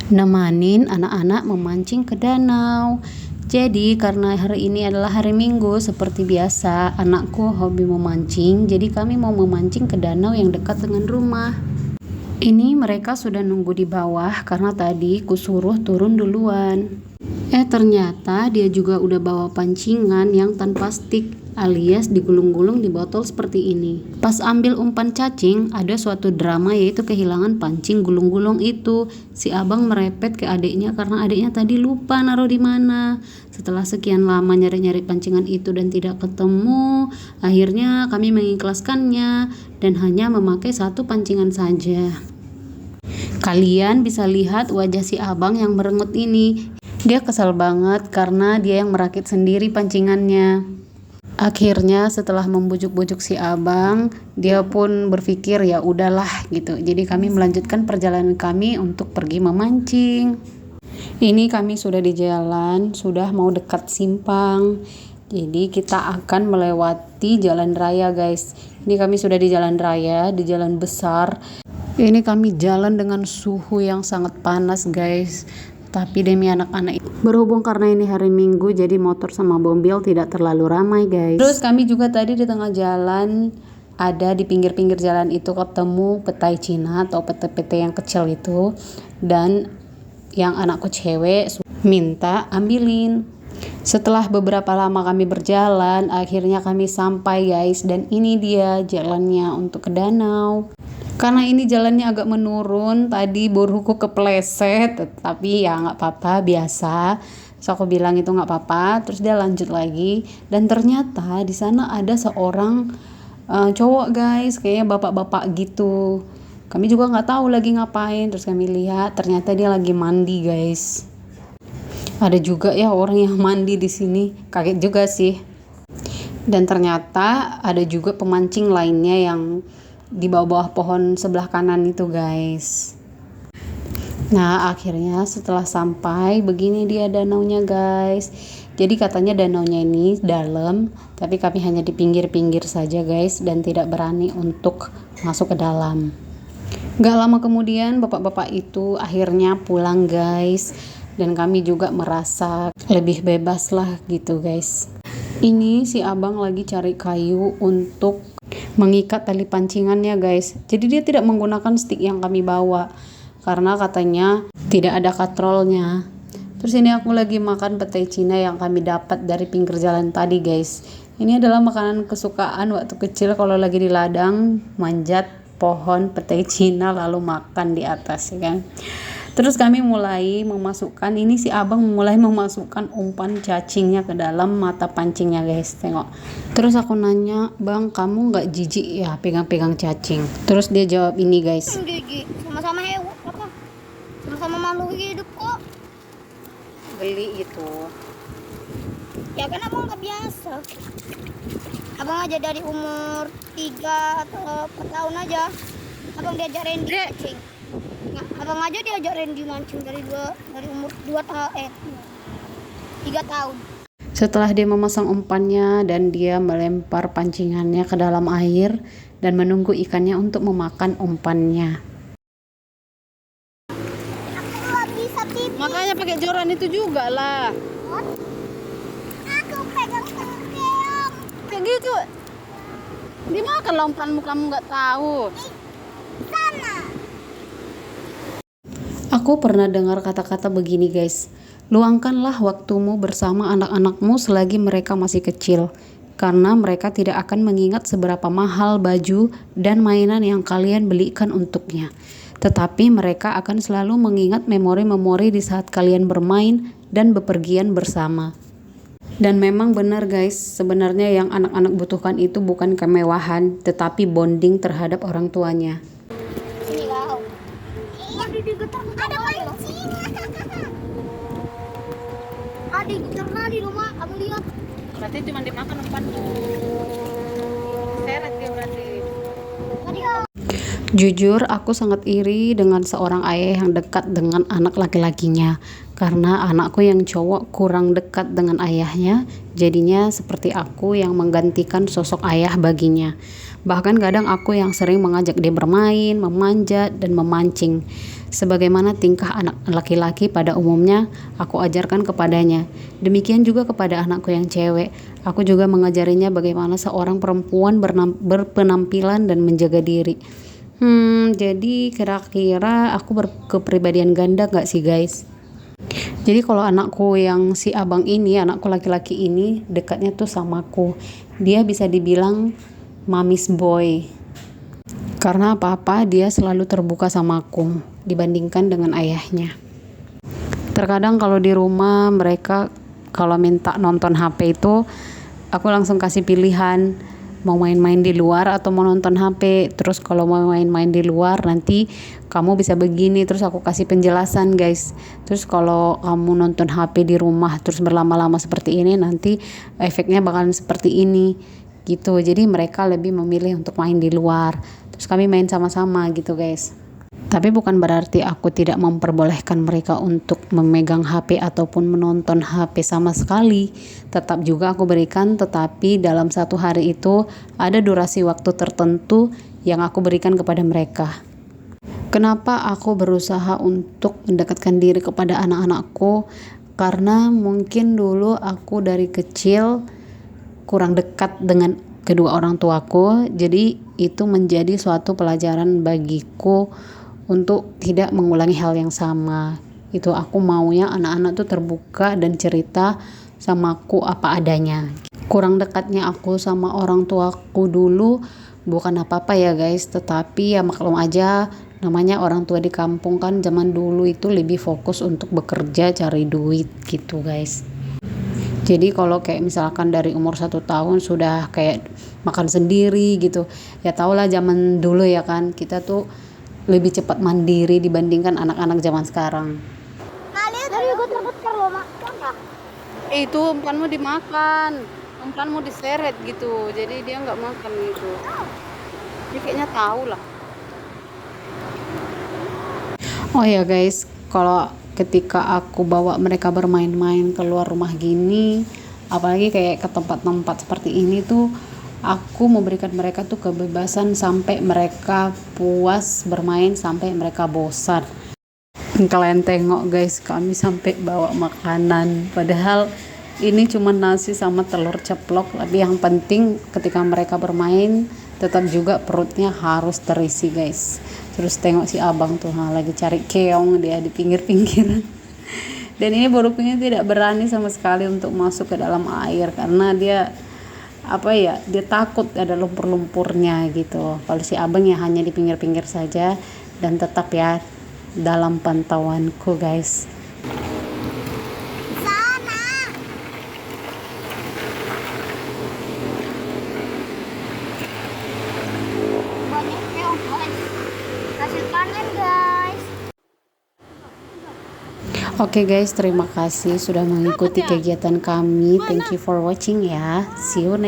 nemanin anak-anak memancing ke danau. Jadi karena hari ini adalah hari Minggu, seperti biasa anakku hobi memancing, jadi kami mau memancing ke danau yang dekat dengan rumah. Ini mereka sudah nunggu di bawah karena tadi kusuruh turun duluan. Ternyata dia juga udah bawa pancingan yang tanpa stik, alias digulung-gulung di botol seperti ini. Pas ambil umpan cacing, ada suatu drama yaitu kehilangan pancing gulung-gulung itu. Si abang merepet ke adiknya karena adiknya tadi lupa naruh di mana. Setelah sekian lama nyari-nyari pancingan itu dan tidak ketemu, akhirnya kami mengikhlaskannya dan hanya memakai satu pancingan saja. Kalian bisa lihat wajah si abang yang merengut ini. Dia kesal banget karena dia yang merakit sendiri pancingannya. Akhirnya setelah membujuk-bujuk si abang, dia pun berpikir ya udahlah gitu. Jadi kami melanjutkan perjalanan kami untuk pergi memancing. Ini kami sudah di jalan, sudah mau dekat simpang. Jadi kita akan melewati jalan raya, guys. Ini kami sudah di jalan raya, di jalan besar. Ini kami jalan dengan suhu yang sangat panas, guys. Tapi demi anak-anak, berhubung karena ini hari Minggu, jadi motor sama mobil tidak terlalu ramai, guys. Terus kami juga tadi di tengah jalan, ada di pinggir-pinggir jalan itu ketemu petai Cina atau pete-pete yang kecil itu, dan yang anakku cewek minta ambilin. Setelah beberapa lama kami berjalan, akhirnya kami sampai, guys, dan ini dia jalannya untuk ke danau. Karena ini jalannya agak menurun, tadi boruku kepleset, tapi ya nggak apa-apa, biasa. So aku bilang itu nggak apa-apa, terus dia lanjut lagi, dan ternyata di sana ada seorang cowok, guys, kayaknya bapak-bapak gitu. Kami juga nggak tahu lagi ngapain, terus kami lihat ternyata dia lagi mandi, guys. Ada juga ya orang yang mandi di sini, kaget juga sih. Dan ternyata ada juga pemancing lainnya yang di bawah-bawah pohon sebelah kanan itu, guys. Nah akhirnya setelah sampai, begini dia danaunya, guys. Jadi katanya danaunya ini dalam, tapi kami hanya di pinggir-pinggir saja, guys, dan tidak berani untuk masuk ke dalam. Gak lama kemudian bapak-bapak itu akhirnya pulang, guys, dan kami juga merasa lebih bebas lah gitu, guys. Ini si abang lagi cari kayu untuk mengikat tali pancingannya, guys. Jadi dia tidak menggunakan stik yang kami bawa karena katanya tidak ada katrolnya. Terus ini aku lagi makan petai Cina yang kami dapat dari pinggir jalan tadi, guys. Ini adalah makanan kesukaan waktu kecil kalau lagi di ladang, manjat pohon petai Cina lalu makan di atas, ya kan. Terus kami mulai memasukkan, ini si abang mulai memasukkan umpan cacingnya ke dalam mata pancingnya, guys. Tengok. Terus aku nanya, bang, kamu nggak jijik ya pegang-pegang cacing? Terus dia jawab ini, guys. Jijik, sama-sama hewan apa? Sama-sama makhluk hidup kok. Beli itu. Ya kan abang nggak biasa. Abang aja dari umur 3 atau 4 tahun aja. Abang diajar Randy mancing. Abang aja diajak Randy mancing dari umur 3 tahun. Setelah dia memasang umpannya dan dia melempar pancingannya ke dalam air dan menunggu ikannya untuk memakan umpannya. Makanya pakai joran itu juga lah. Aku pegang keong. Kayak gitu. Dimakan lah umpanmu, kamu nggak tahu. Sana. Aku pernah dengar kata-kata begini, guys. Luangkanlah waktumu bersama anak-anakmu selagi mereka masih kecil, karena mereka tidak akan mengingat seberapa mahal baju dan mainan yang kalian belikan untuknya. Tetapi mereka akan selalu mengingat memori-memori di saat kalian bermain dan bepergian bersama. Dan memang benar, guys, sebenarnya yang anak-anak butuhkan itu bukan kemewahan, tetapi bonding terhadap orang tuanya. Sini kau. Ada pancing. Ada gitar di rumah, kamu lihat. Berarti cuma dimakan umpanmu. Seret dia berarti. Jujur, aku sangat iri dengan seorang ayah yang dekat dengan anak laki-lakinya. Karena anakku yang cowok kurang dekat dengan ayahnya, jadinya seperti aku yang menggantikan sosok ayah baginya. Bahkan kadang aku yang sering mengajak dia bermain, memanjat, dan memancing. Sebagaimana tingkah anak laki-laki pada umumnya, aku ajarkan kepadanya. Demikian juga kepada anakku yang cewek. Aku juga mengajarinya bagaimana seorang perempuan berpenampilan dan menjaga diri. Jadi kira-kira aku berkepribadian ganda gak sih guys? Jadi kalau anakku yang si abang ini, anakku laki-laki ini dekatnya tuh sama aku. Dia bisa dibilang mamis boy. Karena apa-apa dia selalu terbuka sama aku dibandingkan dengan ayahnya. Terkadang kalau di rumah mereka kalau minta nonton HP itu aku langsung kasih pilihan mau main-main di luar atau mau nonton HP. Terus kalau mau main-main di luar nanti kamu bisa begini, terus aku kasih penjelasan guys. Terus kalau kamu nonton HP di rumah terus berlama-lama seperti ini, nanti efeknya bakalan seperti ini gitu. Jadi mereka lebih memilih untuk main di luar, terus kami main sama-sama gitu guys. Tapi bukan berarti aku tidak memperbolehkan mereka untuk memegang HP ataupun menonton HP sama sekali. Tetap juga aku berikan, tetapi dalam satu hari itu ada durasi waktu tertentu yang aku berikan kepada mereka. Kenapa aku berusaha untuk mendekatkan diri kepada anak-anakku? Karena mungkin dulu aku dari kecil kurang dekat dengan kedua orang tuaku. Jadi itu menjadi suatu pelajaran bagiku untuk tidak mengulangi hal yang sama. Itu aku maunya anak-anak tuh terbuka dan cerita sama aku apa adanya. Kurang dekatnya aku sama orang tuaku dulu bukan apa-apa ya guys, tetapi ya maklum aja, namanya orang tua di kampung kan zaman dulu itu lebih fokus untuk bekerja cari duit gitu guys. Jadi kalau kayak misalkan dari umur 1 tahun sudah kayak makan sendiri gitu, ya tau lah zaman dulu ya kan, kita tuh lebih cepat mandiri dibandingkan anak-anak zaman sekarang. Dari gue tergetar loh mak. Itu umpanmu dimakan, umpanmu diseret gitu, jadi dia nggak makan gitu. Dia kayaknya tahu lah. Oh ya guys, kalau ketika aku bawa mereka bermain-main keluar rumah gini, apalagi kayak ke tempat-tempat seperti ini tuh, aku memberikan mereka tuh kebebasan sampai mereka puas bermain, sampai mereka bosan. Kalian tengok guys, kami sampai bawa makanan, padahal ini cuma nasi sama telur ceplok. Tapi yang penting ketika mereka bermain tetap juga perutnya harus terisi guys. Terus tengok si abang tuh lagi cari keong dia di pinggir-pinggiran. Dan ini buruknya tidak berani sama sekali untuk masuk ke dalam air karena dia dia takut ada lumpur-lumpurnya gitu. Kalau si abang ya hanya di pinggir-pinggir saja dan tetap ya dalam pantauanku guys. Banyak keong guys. Hasil panen guys. Oke guys, terima kasih sudah mengikuti kegiatan kami. Thank you for watching ya. See you next